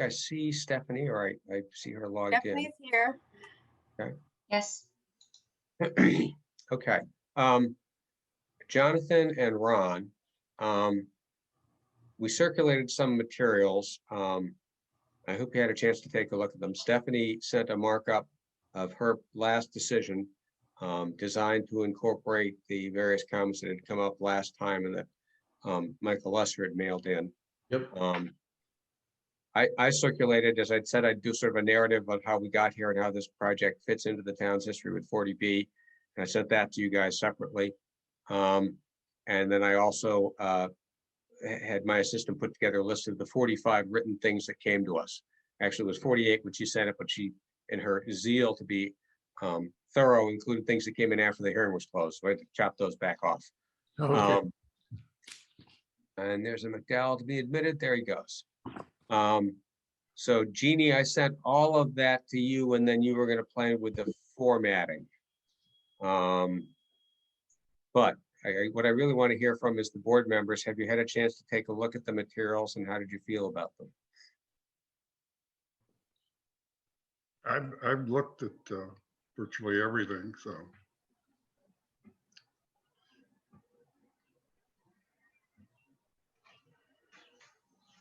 I see Stephanie, or I see her logged Stephanie's here. in. Yes. Okay. Okay. Jonathan and Ron, we circulated some materials. I hope you had a chance to take a look at them. Stephanie sent a markup of her last decision, designed to incorporate the various comments that had come up last time and that Michael Lesser had mailed in. Yep. I circulated, as I'd said, I'd do sort of a narrative of how we got here and how this project fits into the town's history with 40B. And I sent that to you guys separately. And then I also had my assistant put together a list of the 45 written things that came to us. Actually, it was 48 when she sent it, but she, in her zeal to be thorough, included things that came in after the hearing was closed. So I had to chop those back off. Okay. And there's a McDowell to be admitted. There he goes. So Jeannie, I sent all of that to you, and then you were going to play with the formatting. But what I really want to hear from is the board members. Have you had a chance to take a look at the materials, and how did you feel about them? I've looked at virtually everything, so.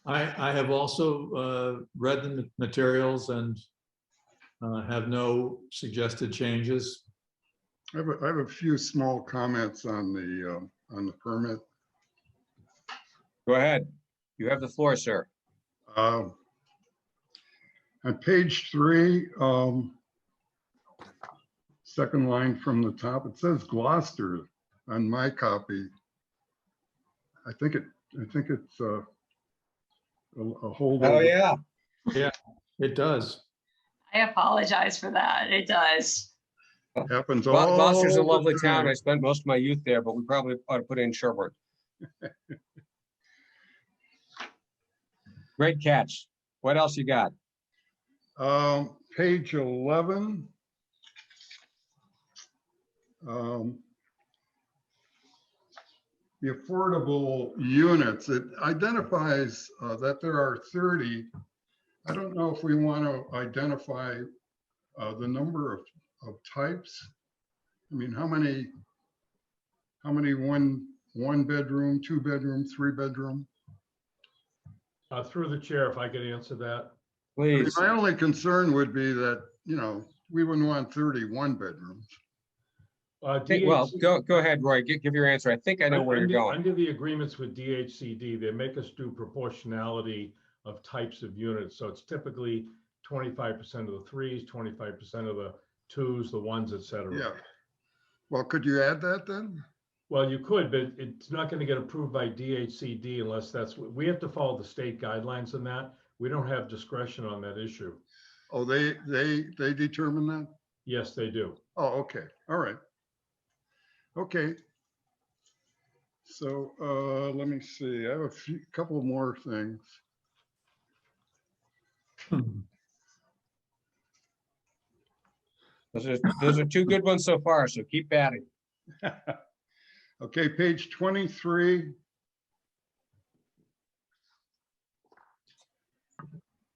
I have also read the materials and have no suggested changes. I have a few small comments on the permit. Go ahead. You have the floor, sir. On page 3, second line from the top, it says Gloucester on my copy. I think it's a holdover. Oh, yeah. Yeah, it does. I apologize for that. It does. Happens all Gloucester's a the lovely town. time. I spent most of my youth there, but we probably ought to put in Sherborn. Great catch. What else you got? Page 11. The affordable units, it identifies that there are 30. I don't know if we want to identify the number of types. I mean, how many one bedroom, 2 bedroom, 3 bedroom? Through the chair, if I could answer that. I mean, Please. my only concern would be that, you know, we wouldn't want 31 bedrooms. Well, DHC go ahead, Roy. Give your answer. I think I know where you're going. Under the agreements with DHCD, they make us do proportionality of types of units. So it's typically 25% of the 3s, 25% of the 2s, the 1s, et cetera. Yeah. Well, could you add that then? Well, you could, but it's not going to get approved by DHCD unless we have to follow the state guidelines on that. We don't have discretion on that issue. Oh, they determine that? Yes, they do. Oh, okay. All right. Okay. So let me see. I have a couple more things. Those are 2 good ones so far, so keep batting. Okay, page 23.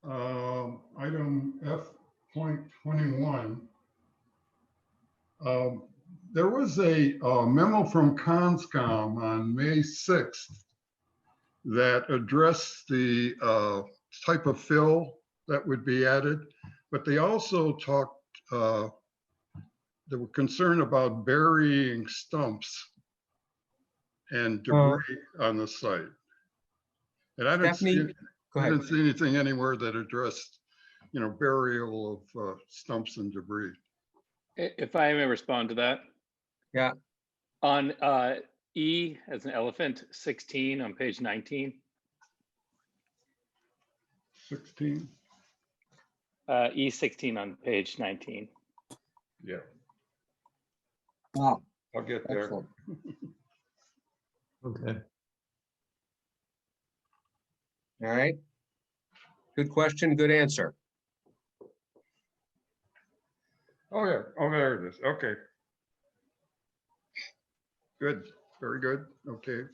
Item F.21. There was a memo from Conscom on May 6th that addressed the type of fill that would be added, but they also talked, they were concerned about burying stumps and debris on the site. And I didn't see anything anywhere that addressed, you know, burial of stumps and debris. If I may respond to that. Yeah. On E as an elephant, 16 on page 19. 16. E16 on page 19. Yeah. Wow. I'll get there. Excellent. Okay. All right. Good question, good answer. Oh, yeah. Oh, there it is. Okay. Good. Very good. Okay.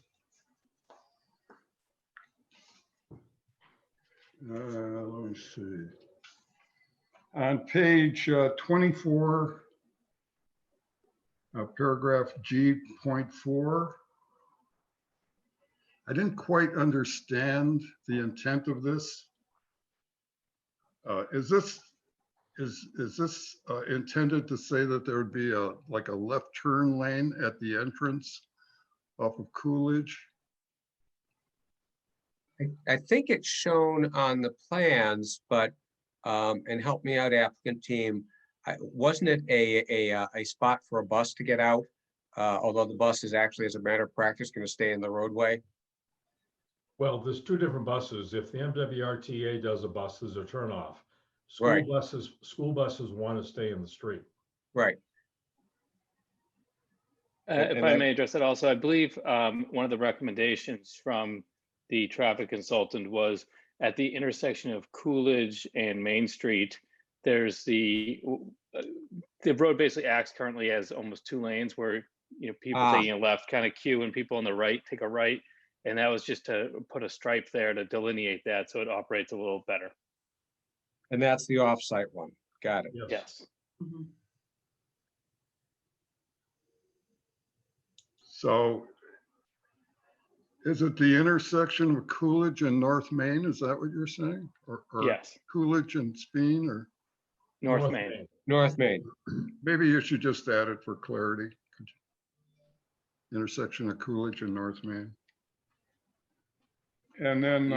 Let me see. On page 24, paragraph G.4, I didn't quite understand the intent of this. Is this intended to say that there would be like a left turn lane at the entrance off of Coolidge? I think it's shown on the plans, but, and help me out, applicant team, wasn't it a spot for a bus to get out? Although the bus is actually, as a matter of practice, going to stay in the roadway? Well, there's two different buses. If the MWRTA does a bus, there's a turnoff. Right. School buses want to stay in the street. Right. If I may address that also, I believe one of the recommendations from the traffic consultant was at the intersection of Coolidge and Main Street, there's the road basically acts currently as almost two lanes where, you know, people taking a left kind of queue and people on the right take a right. And that was just to put a stripe there to delineate that so it operates a little better. And that's the off-site one. Got it. Yes. Mhm. So is it the intersection of Coolidge and North Main? Is that what you're saying? Or Yes. Coolidge and Speen, or North Main. North Main. maybe you should just add it for clarity. Intersection of Coolidge and North Main. And then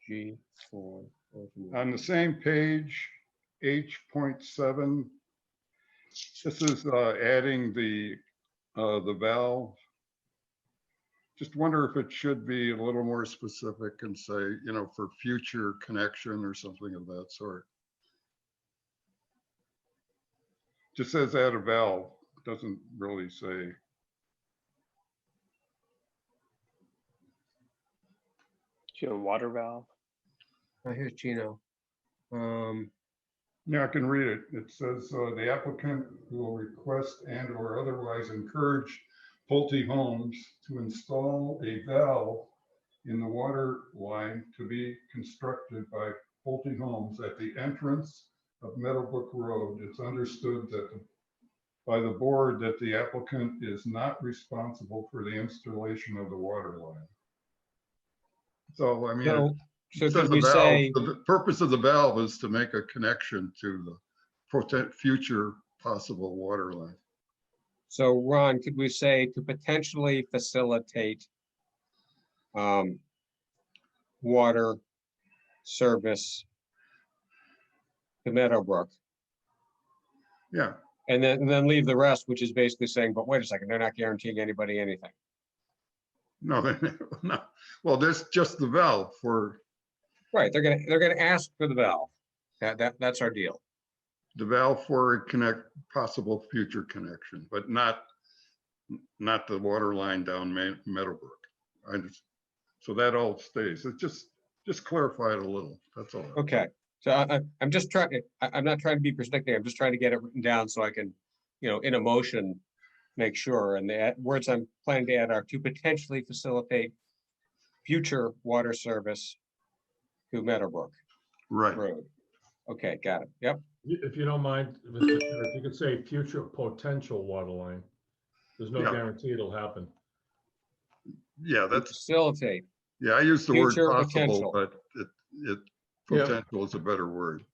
G4. on the same page, H.7, this is adding the valve. Just wonder if it should be a little more specific and say, you know, for future connection or something of that sort. Just says add a valve, doesn't really say. Do you have a water valve? Here's Gino. Yeah, I can read it. It says the applicant will request and or otherwise encourage Pulte Homes to install a valve in the water line to be constructed by Pulte Homes at the entrance of Meadowbrook Road. It's understood that by the board that the applicant is not responsible for the installation of the water line. So, I mean, So it could says we the valve, say, the purpose of the valve is to make a connection to the future possible water line. so Ron, could we say to potentially facilitate water service to Meadowbrook? Yeah, And then leave the rest, which is basically saying, but wait a second, they're not guaranteeing anybody anything. no, no. Well, there's just the valve for Right, they're gonna ask for the valve. That's our deal. the valve for a possible future connection, but not the water line down Meadowbrook. So that all stays. It just clarify it a little. That's all. Okay, so I'm just trying, I'm not trying to be persnickety, I'm just trying to get it written down so I can, you know, in a motion, make sure, and the words I'm planning to add are to potentially facilitate future water service to Meadowbrook Right. Road. Okay, got it. Yep. If you don't mind, Mr. Chair, if you could say future potential water line. There's no Yeah. guarantee it'll happen. Yeah, that's, Facilitate. yeah, I use the word Future possible, potential. but potential is a better word.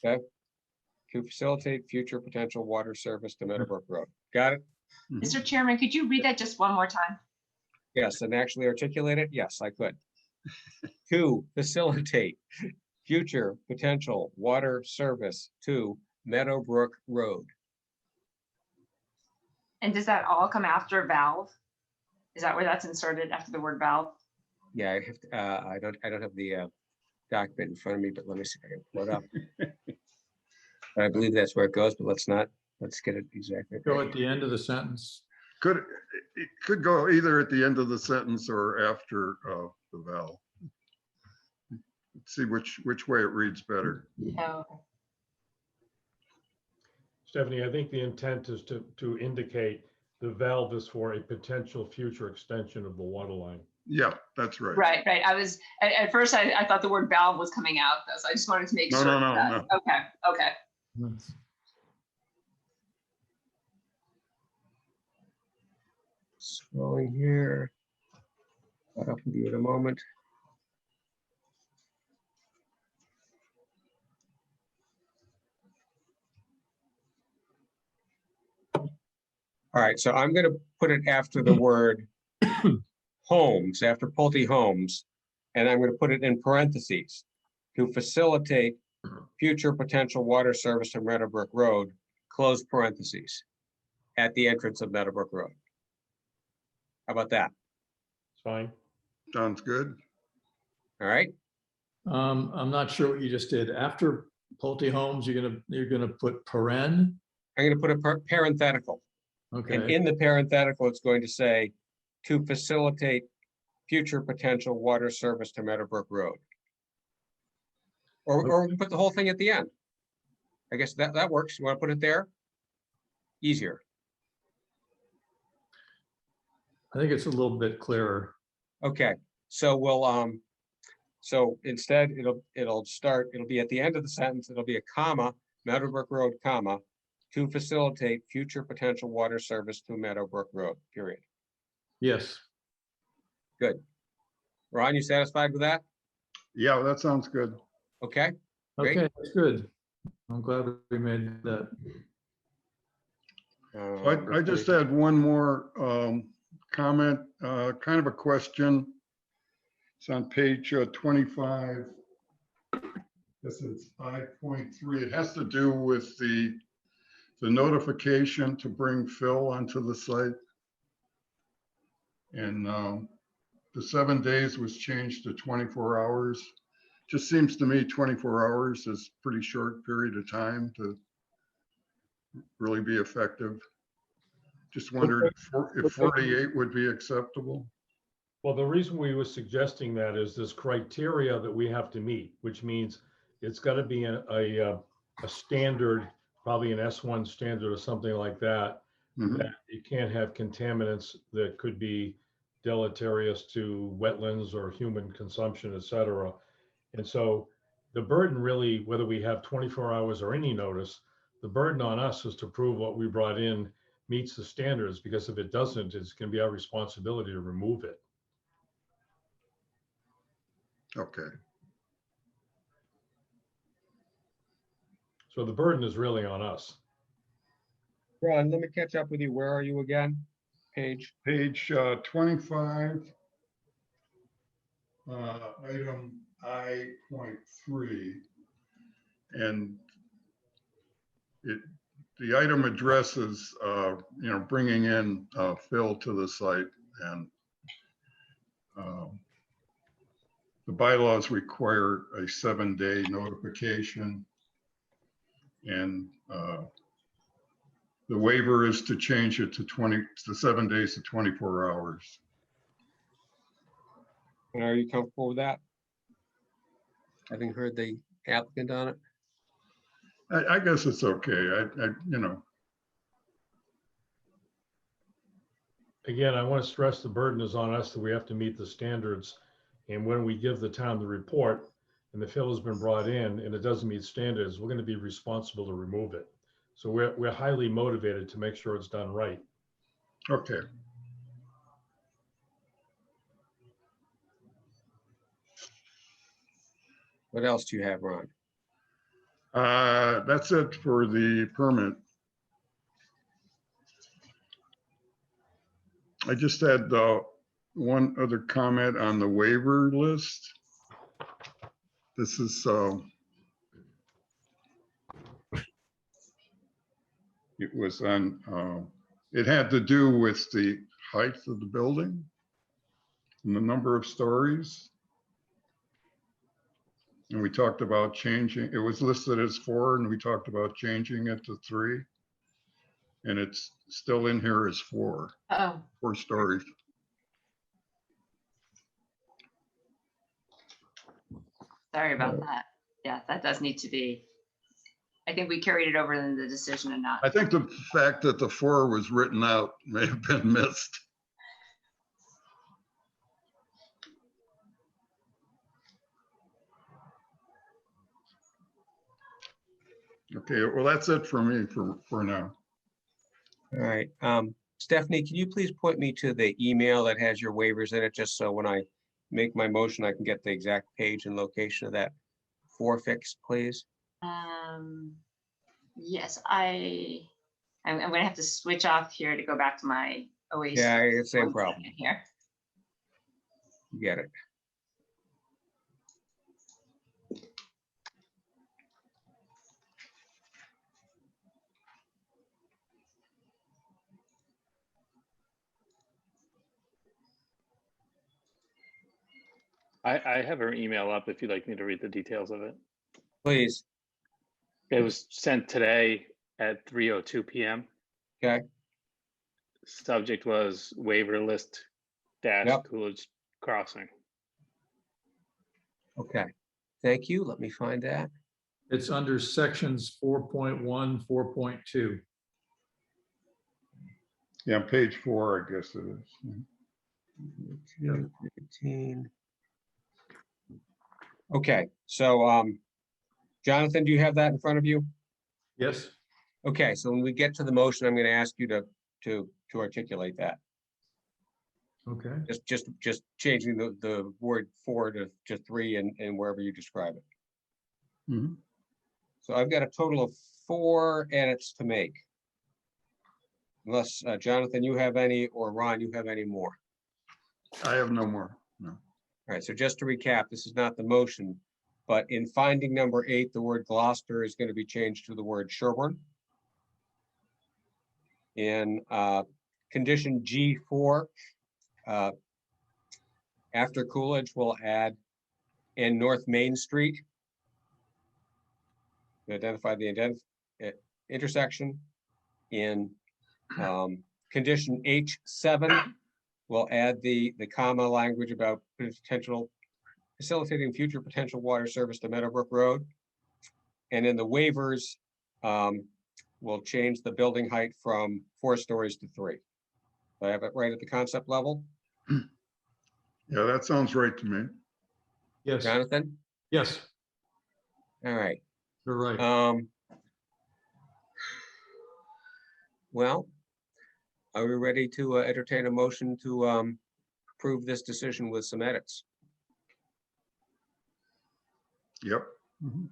To facilitate future potential water service to Meadowbrook Road. Got it? Mr. Chairman, could you read that just one more time? Yes, and actually articulate it? Yes, I could. To facilitate future potential water service to Meadowbrook Road. And does that all come after valve? Is that where that's inserted after the word valve? Yeah, I have to, I don't have the document in front of me, but let me see if I can pull it up. I believe that's where it goes, but let's get it exactly. Go at the end of the sentence. It could go either at the end of the sentence or after the valve. Let's see which way it reads better. Oh, Stephanie, I think the intent is to indicate the valve is for a potential future extension of the water line. Yeah, that's right. Right, right. I was, at first I thought the word valve was coming out, though, so I just wanted to make No, sure. no, no, that- no. Okay, okay. Scrolling here. Caught up with you in a moment. All right, so I'm going to put it after the word homes, after Pulte Homes, and I'm going to put it in parentheses to facilitate future potential water service to Meadowbrook Road, close parentheses, at the entrance of Meadowbrook Road. How about that? It's fine. Sounds good. All right, I'm not sure what you just did. After Pulte Homes, you're gonna put paren? I'm going to put a parenthetical. And Okay, in the parenthetical, it's going to say, to facilitate future potential water service to Meadowbrook Road. Or we can put the whole thing at the end. I guess that works. You want to put it there? Easier. I think it's a little bit clearer. Okay, so we'll, so instead, it'll be at the end of the sentence, it'll be a comma, Meadowbrook Road, comma, to facilitate future potential water service to Meadowbrook Road, period. Yes, Good. Ron, you satisfied with that? Yeah, that sounds good. Okay, Great. okay, that's good. I'm glad we made that. I just had one more comment, kind of a question. It's on page 25. This is 5.3. It has to do with the notification to bring Phil onto the site. And the 7 days was changed to 24 hours. Just seems to me 24 hours is a pretty short period of time to really be effective. Just wondered if 48 would be acceptable. Well, the reason we were suggesting that is this criteria that we have to meet, which means it's got to be a standard, probably an S1 standard or something like that, Mhm. that it can't have contaminants that could be deleterious to wetlands or human consumption, et cetera. And so the burden really, whether we have 24 hours or any notice, the burden on us is to prove what we brought in meets the standards, because if it doesn't, it's going to be our responsibility to remove it. Okay. So the burden is really on us. Ron, let me catch up with you. Where are you again? Page? Page 25, item I.3. And the item addresses, bringing in Phil to the site, and the bylaws require a 7-day notification. And the waiver is to change it to 7 days to 24 hours. And are you comfortable with that? Having heard the applicant on it? I guess it's okay. Again, I want to stress the burden is on us, that we have to meet the standards. And when we give the town the report and the fill has been brought in and it doesn't meet standards, we're going to be responsible to remove it. So we're highly motivated to make sure it's done right. Okay. What else do you have, Ron? That's it for the permit. I just had one other comment on the waiver list. This is, it was on, it had to do with the height of the building and the number of stories. And we talked about changing, it was listed as 4 and we talked about changing it to 3. And it's still in here as 4, Oh, 4 stories. sorry about that. Yeah, that does need to be, I think we carried it over in the decision and not. I think the fact that the 4 was written out may have been missed. Okay, well, that's it for me for now. All right. Stephanie, can you please point me to the email that has your waivers in it, just so when I make my motion, I can get the exact page and location of that forfix, please? Yes, I'm gonna have to switch off here to go back to my Oasis. Yeah, it's the same One problem. second here. You get it. I have her email up if you'd like me to read the details of it. Please. It was sent today at 3:02 p.m. Okay. Subject was waiver list dash Yep. Coolidge Crossing. Okay. Thank you. Let me find that. It's under sections 4.1, 4.2. Yeah, page 4, I guess it is. Yeah. 15. Okay, so Jonathan, do you have that in front of you? Yes, Okay, so when we get to the motion, I'm going to ask you to articulate that. okay. Just changing the word 4 to 3 and wherever you describe it. Mhm. So I've got a total of 4 edits to make. Unless Jonathan, you have any, or Ron, you have any more. I have no more. No. All right, so just to recap, this is not the motion, but in finding number 8, the word Gloucester is going to be changed to the word Sherborn. In condition G4, after Coolidge, we'll add and North Main Street. Identify the intersection. In condition H7, we'll add the comma language about potential facilitating future potential water service to Meadowbrook Road. And in the waivers, we'll change the building height from 4 stories to 3. Do I have it right at the concept level? Yeah, that sounds right to me. Yes, Jonathan? yes, All right. you're right. Well, are we ready to entertain a motion to approve this decision with some edits? Yep. Mhm.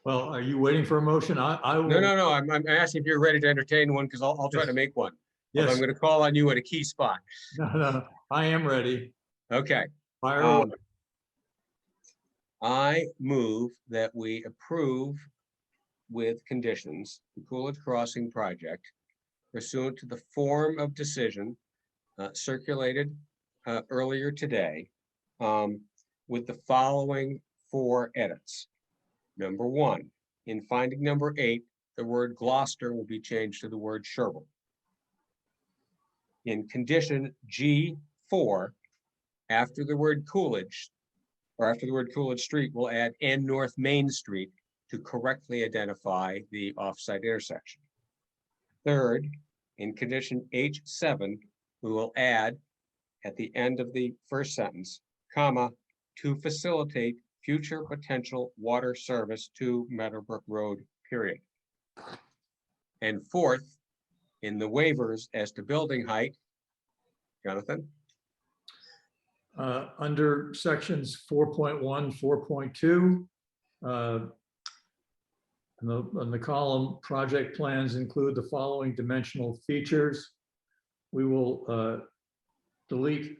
Well, are you waiting for a motion? I will. No. I'm asking if you're ready to entertain one, because I'll try Yes. to make one. Although I'm Yes, going to call on you at a key spot. no, I am ready. Okay. Fire away. I move that we approve with conditions the Coolidge Crossing project pursuant to the form of decision circulated earlier today with the following 4 edits. Number 1, in finding number 8, the word Gloucester will be changed to the word Sherborn. In condition G4, after the word Coolidge, or after the word Coolidge Street, we'll add and North Main Street to correctly identify the offsite intersection. Third, in condition H7, we will add at the end of the first sentence, comma, to facilitate future potential water service to Meadowbrook Road, period. And fourth, in the waivers as to building height, Jonathan? Under sections 4.1, 4.2, on the column, project plans include the following dimensional features. We will delete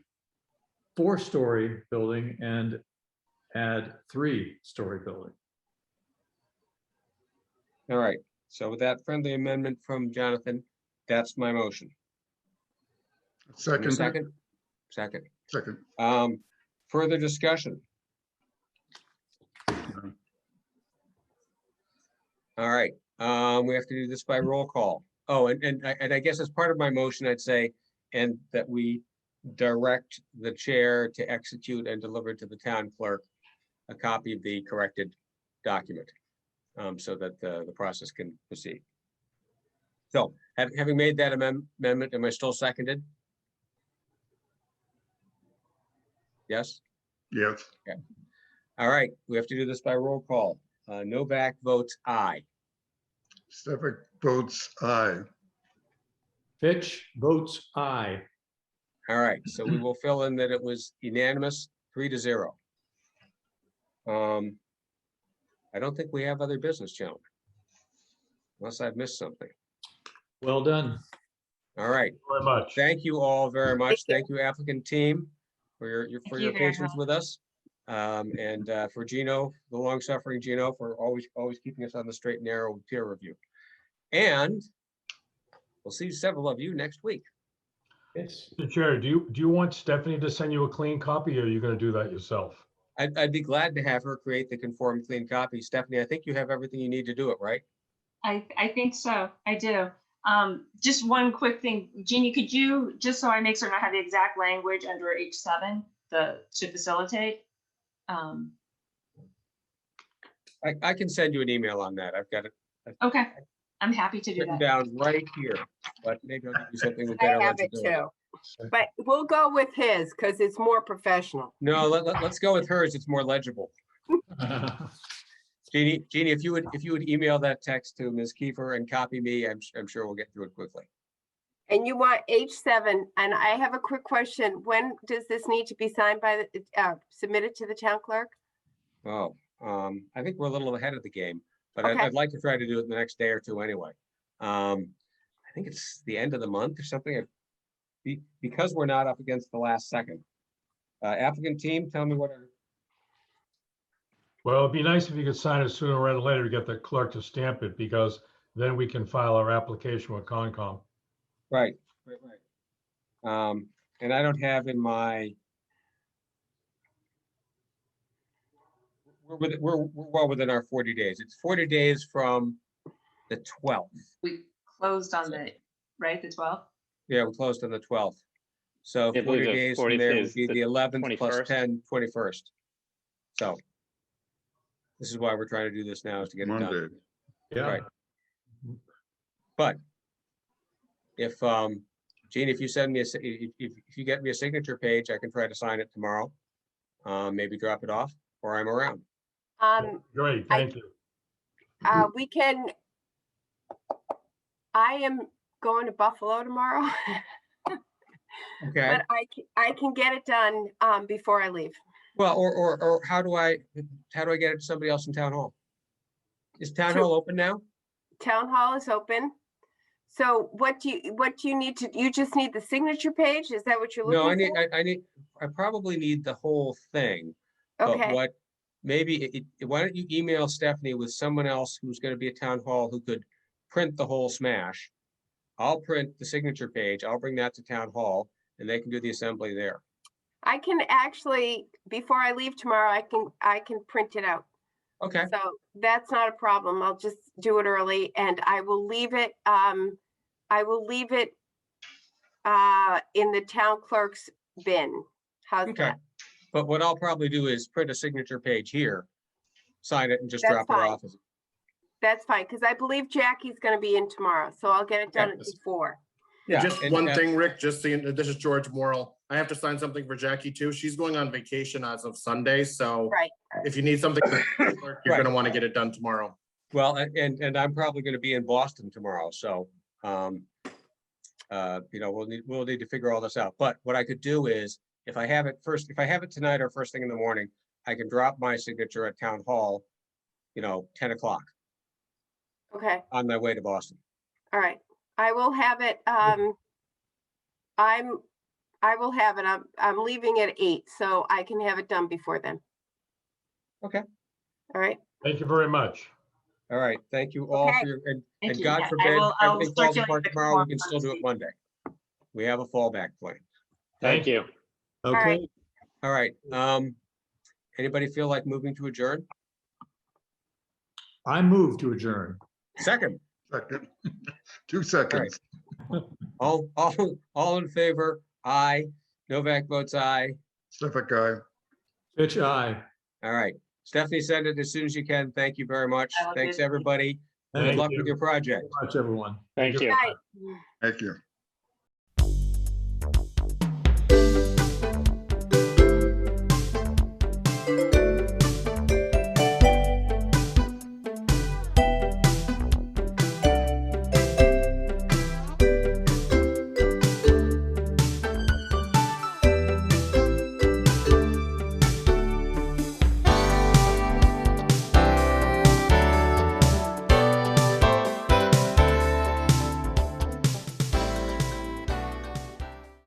4-story building and add 3-story building. All right, so with that friendly amendment from Jonathan, that's my motion. Second. Second? Second. Second. Further discussion? All right, we have to do this by roll call. Oh, and I guess as part of my motion, I'd say, and that we direct the chair to execute and deliver to the town clerk a copy of the corrected document, so that the process can proceed. So, having made that amendment, am I still seconded? Yes? Yes. All right, we have to do this by roll call. Novak votes aye. Stefan votes aye. Fitch votes aye. All right, so we will fill in that it was unanimous, 3-0. I don't think we have other business, gentlemen. Unless I've missed something. Well done. All right, Very much. thank you all very much. Thank Thank you, applicant team, for your Thank you very patience with us. And for Gino, the long-suffering Gino, for always keeping us on the straight and narrow with peer review. And we'll see several of you next week. Yes. Mr. Chair, do you want Stephanie to send you a clean copy, or are you going to do that yourself? I'd be glad to have her create the conform clean copy. Stephanie, I think you have everything you need to do it, right? I think so. I do. Just one quick thing, Jeannie, could you, just so I make certain I have the exact language under H7, to facilitate? I can send you an email on that. I've got it Okay, I'm happy to do written that. down right here, but maybe I'll give you something with I better have it legibility. too. But we'll go with his because it's more professional. No, let's go with hers. It's more legible. Jeannie, if you would email that text to Ms. Kiefer and copy me, I'm sure we'll get through it quickly. And you want H7, and I have a quick question. When does this need to be signed by the, submitted to the town clerk? Oh, I think we're a little ahead of the game, but Okay. I'd like to try to do it the next day or two anyway. I think it's the end of the month or something. Because we're not up against the last second. Applicant team, tell me what are. Well, it'd be nice if you could sign it sooner rather than later to get the clerk to stamp it, because then we can file our application with Concom. Right. And I don't have in my. We're well within our 40 days. It's 40 days from the 12th. We closed on the, right, the 12th? Yeah, we closed on the 12th. So I 40 believe the days from 40th there would is be the the 11th plus 21st. 10, 21st. So this is why we're trying to do this now, is to get it done. Monday. Yeah. Right. But if, Gene, if you send me if you get me a signature page, I can try to sign it tomorrow. Maybe drop it off, or I'm around. Great, thank you. We can, I am going to Buffalo tomorrow, Okay. but I can get it done before I leave. Well, or how do I get it to somebody else in town hall? Is town hall open now? Town hall is open. So what do you need to, you just need the signature page? Is that what you're No, looking for? I probably need the whole thing. But Okay, what, maybe, why don't you email Stephanie with someone else who's gonna be at town hall who could print the whole smash. I'll print the signature page. I'll bring that to town hall and they can do the assembly there. I can actually, before I leave tomorrow, I can print it out. Okay, So that's not a problem. I'll just do it early and I will leave it in the town clerk's bin. How's okay. that? But what I'll probably do is print a signature page here, sign it and just That's drop it fine. off. That's fine, because I believe Jackie's gonna be in tomorrow, so I'll get it done Yes. before. Yeah. Just and, one thing, Rick, just so you know, this is George Morrill. I have to sign something for Jackie too. She's going on vacation as of Sunday, so Right. if you need something, you're Right. gonna want to get it done tomorrow. Well, and I'm probably gonna be in Boston tomorrow, so, we'll need to figure all this out. But what I could do is, if I have it tonight or first thing in the morning, I can drop my signature at town hall, 10 o'clock Okay, on my way to Boston. all right. I will have it, I will have it. I'm leaving at 8, so I can have it done before then. Okay. All right, Thank you very much. All right, thank you all Okay. for your, Thank and you. God Yeah, forbid, I'll everything falls circulate apart the tomorrow, we form can still do it Monday. Monday. We have a fallback plan. Thank you. right. Okay, All right, anybody feel like moving to adjourn? I move to adjourn. Second, Second. 2 seconds. all in favor? Aye. Novak votes aye. Stefan guy. Fitch, aye. All right. Stephanie, send it as soon as you can. Thank you very much. I will do Thanks, it. everybody. Good Thank luck you with your project. you very much, everyone. Thank you. Night. Thank you.